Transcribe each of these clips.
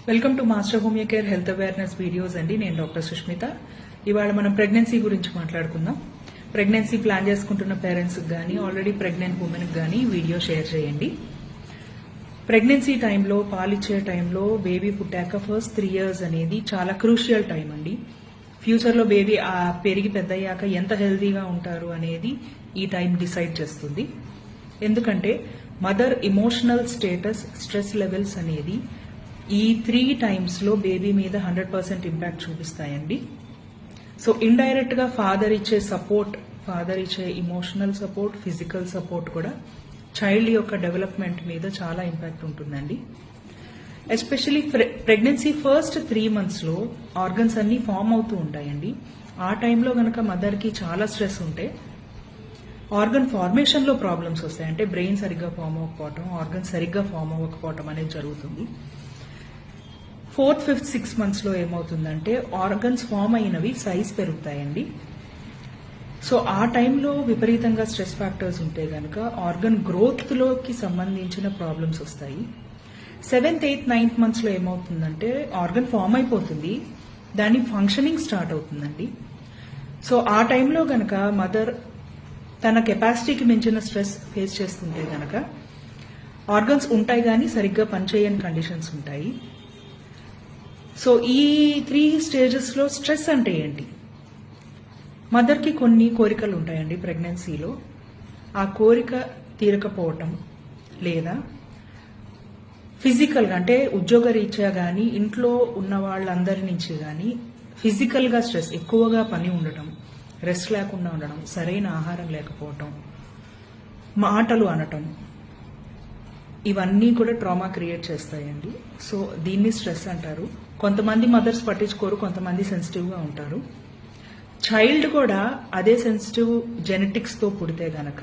Welcome to master homeo care health awareness videos అండి. నేను doctor Sushmita. ఇవాళ మనం ప్రెగ్నెన్సీ గురించి మాట్లాడుకుందాం. ప్రెగ్నెన్సీ ప్లాన్ చేసుకుంటున్న పేరెంట్స్కి కానీ ఆల్రెడీ ప్రెగ్నెంట్ ఉమెన్కి కానీ ఈ వీడియో షేర్ చేయండి. ప్రెగ్నెన్సీ టైంలో, పాలిచ్చే టైంలో, బేబీ పుట్టాక ఫస్ట్ 3 years అనేది చాలా క్రూషియల్ టైం అండి. ఫ్యూచర్లో బేబీ పెరిగి పెద్దయ్యాక ఎంత హెల్తీగా ఉంటారు అనేది ఈ టైం డిసైడ్ చేస్తుంది. ఎందుకంటే mother emotional status, stress levels అనేది ఈ 3 times బేబీ మీద 100% ఇంపాక్ట్ చూపిస్తాయండి. సో ఇండైరెక్ట్ గా ఫాదర్ ఇచ్చే సపోర్ట్, ఫాదర్ ఇచ్చే ఇమోషనల్ సపోర్ట్, ఫిజికల్ సపోర్ట్ కూడా చైల్డ్ యొక్క డెవలప్మెంట్ మీద చాలా ఇంపాక్ట్ ఉంటుందండి. Especially pregnancy first 3 months organs అన్ని ఫామ్ అవుతూ ఉంటాయండి. ఆ టైంలో గనక మదర్ కి చాలా స్ట్రెస్ ఉంటే ఆర్గన్ ఫార్మేషన్ లో ప్రాబ్లమ్స్ వస్తాయి. అంటే బ్రెయిన్ సరిగ్గా ఫామ్ అవ్వకపోవటం, ఆర్గన్ సరిగ్గా ఫామ్ అవ్వకపోవటం అనేది జరుగుతుంది. 4th, 5th, 6 months ఏమవుతుందంటే ఆర్గన్స్ ఫామ్ అయినవి సైజ్ పెరుగుతాయండి. సో ఆ టైంలో విపరీతంగా స్ట్రెస్ ఫ్యాక్టర్స్ ఉంటే గనక ఆర్గన్ గ్రోత్ లోకి సంబంధించిన ప్రాబ్లమ్స్ వస్తాయి. 7th, 8th, 9th months ఏమవుతుందంటే ఆర్గన్ ఫామ్ అయిపోతుంది, దాని ఫంక్షనింగ్ స్టార్ట్ అవుతుందండి. సో ఆ టైంలో గనక మదర్ తన కెపాసిటీకి మించిన స్ట్రెస్ ఫేస్ చేస్తుంటే గనక ఆర్గన్స్ ఉంటాయి కానీ సరిగ్గా పనిచేయని కండిషన్స్ ఉంటాయి. సో ఈ 3 stages స్ట్రెస్ అంటే ఏంటి? మదర్కి కొన్ని కోరికలు ఉంటాయండి ప్రెగ్నెన్సీలో. ఆ కోరిక తీరకపోవటం, లేదా ఫిజికల్గా అంటే ఉద్యోగ రీత్యా కానీ ఇంట్లో ఉన్న వాళ్ళందరి నుంచి కానీ ఫిజికల్గా స్ట్రెస్, ఎక్కువగా పని ఉండటం, రెస్ట్ లేకుండా ఉండడం, సరైన ఆహారం లేకపోవటం, మాటలు అనటం, ఇవన్నీ కూడా ట్రామా క్రియేట్ చేస్తాయండి. సో దీన్ని స్ట్రెస్ అంటారు. కొంతమంది మదర్స్ పట్టించుకోరు, కొంతమంది సెన్సిటివ్గా ఉంటారు. చైల్డ్ కూడా అదే సెన్సిటివ్ జెనెటిక్స్తో పుడితే గనక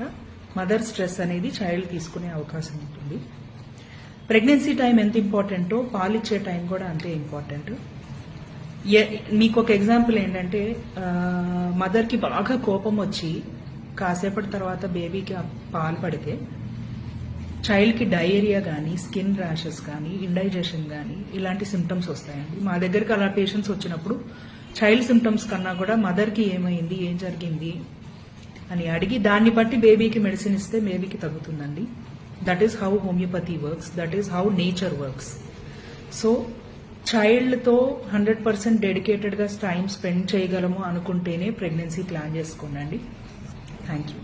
మదర్ స్ట్రెస్ అనేది చైల్డ్ తీసుకునే అవకాశం ఉంటుంది. ప్రెగ్నెన్సీ టైం ఎంత ఇంపార్టెంటో పాలిచ్చే టైం కూడా అంతే ఇంపార్టెంట్. మీకు ఒక ఎగ్జాంపుల్ ఏంటంటే మదర్కి బాగా కోపం వచ్చి కాసేపటి తర్వాత బేబీకి పాలు పడితే చైల్డ్కి డయేరియా కానీ, స్కిన్ ర్యాషెస్ కానీ, ఇండైజెషన్ కానీ ఇలాంటి సిమ్టమ్స్ వస్తాయండి. మా దగ్గరికి అలా పేషెంట్స్ వచ్చినప్పుడు చైల్డ్ సిమ్టమ్స్ కన్నా కూడా మదర్కి ఏమైంది, ఏం జరిగింది అని అడిగి దాన్ని బట్టి బేబీకి మెడిసిన్ ఇస్తే బేబీకి తగ్గుతుందండి. That is how homeopathy works, that is how nature works. So చైల్డ్తో 100% డెడికేటెడ్గా టైం స్పెండ్ చేయగలము అనుకుంటేనే ప్రెగ్నెన్సీ ప్లాన్ చేసుకోండి. Thank you.